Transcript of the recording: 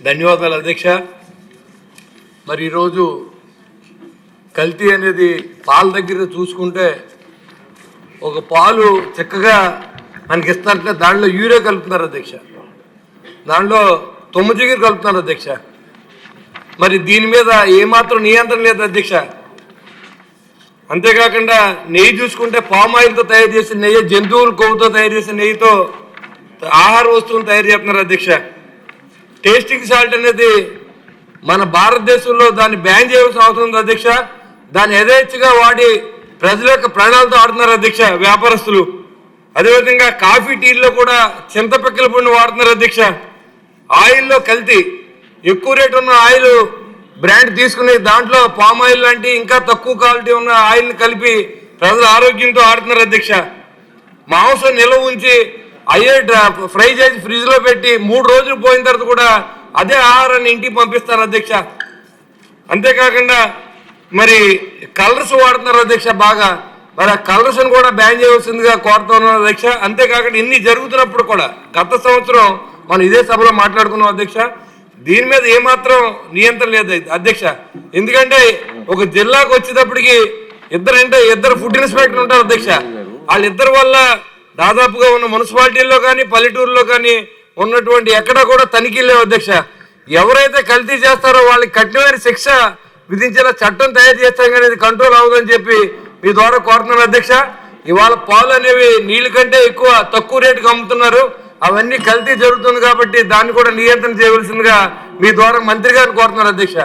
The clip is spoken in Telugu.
ధన్యవాదాలు అధ్యక్ష. మరి ఈరోజు కల్తీ అనేది పాల దగ్గర చూసుకుంటే ఒక పాలు చక్కగా మనకి ఇస్తారంటే దాంట్లో యూరియా కలుపుతున్నారు అధ్యక్ష, దాంట్లో జిగురు కలుపుతున్నారు అధ్యక్ష. మరి దీని మీద ఏమాత్రం నియంత్రణ లేదు అధ్యక్ష. అంతేకాకుండా నెయ్యి చూసుకుంటే పామ్ ఆయిల్తో తయారు చేసిన నెయ్యి, జంతువుల కొవ్వుతో తయారు చేసిన నెయ్యితో ఆహార వస్తువులు తయారు చేస్తున్నారు అధ్యక్ష. టేస్టింగ్ సాల్ట్ అనేది మన భారతదేశంలో దాన్ని బ్యాన్ చేయవలసిన అవసరం ఉంది అధ్యక్ష. దాన్ని యథేచ్ఛగా వాడి ప్రజల యొక్క ప్రాణాలతో ఆడుతున్నారు అధ్యక్ష వ్యాపారస్తులు. అదేవిధంగా కాఫీ టీల్లో కూడా చింతపిక్కల పొడిని వాడుతున్నారు అధ్యక్ష. ఆయిల్లో కల్తీ, ఎక్కువ రేటు ఉన్న ఆయిల్ బ్రాండ్ తీసుకుని దాంట్లో పామ్ ఆయిల్ లాంటి ఇంకా తక్కువ క్వాలిటీ ఉన్న ఆయిల్ని కలిపి ప్రజల ఆరోగ్యంతో ఆడుతున్నారు అధ్యక్ష. మాంసం నిల్వ ఉంచి అయ్యే ఫ్రై చేసి ఫ్రిడ్జ్లో పెట్టి 3 రోజులు పోయిన తర్వాత కూడా అదే ఆహారాన్ని ఇంటికి పంపిస్తారు అధ్యక్ష. అంతేకాకుండా మరి కలర్స్ వాడుతున్నారు అధ్యక్ష బాగా. మరి ఆ కలర్స్ని కూడా బ్యాన్ చేయవలసిందిగా కోరుతున్నాను అధ్యక్ష. అంతేకాకుండా ఇన్ని జరుగుతున్నప్పుడు కూడా గత సంవత్సరం మనం ఇదే సభలో మాట్లాడుకున్నాం అధ్యక్ష. దీని మీద ఏమాత్రం నియంత్రణ లేదు అధ్యక్ష. ఎందుకంటే ఒక జిల్లాకు వచ్చేటప్పటికి ఇద్దరు ఫుడ్ ఇన్స్పెక్టర్ ఉంటారు అధ్యక్ష. వాళ్ళిద్దరి వల్ల దాదాపుగా ఉన్న మున్సిపాలిటీల్లో కానీ పల్లెటూరులో కానీ ఉన్నటువంటి ఎక్కడ కూడా తనిఖీలు లేవు అధ్యక్ష. ఎవరైతే కల్తీ చేస్తారో వాళ్ళకి కఠినమైన శిక్ష విధించేలా చట్టం తయారు చేస్తాం కానీ ఇది కంట్రోల్ అవ్వదని చెప్పి మీ ద్వారా కోరుతున్నాను అధ్యక్ష. ఇవాళ పాలు అనేవి నీళ్ళ కంటే తక్కువ రేటుకి అమ్ముతున్నారు. అవన్నీ కల్తీ జరుగుతుంది కాబట్టి దాన్ని కూడా నియంత్రణ చేయవలసిందిగా మీ ద్వారా మంత్రి గారిని కోరుతున్నారు అధ్యక్ష.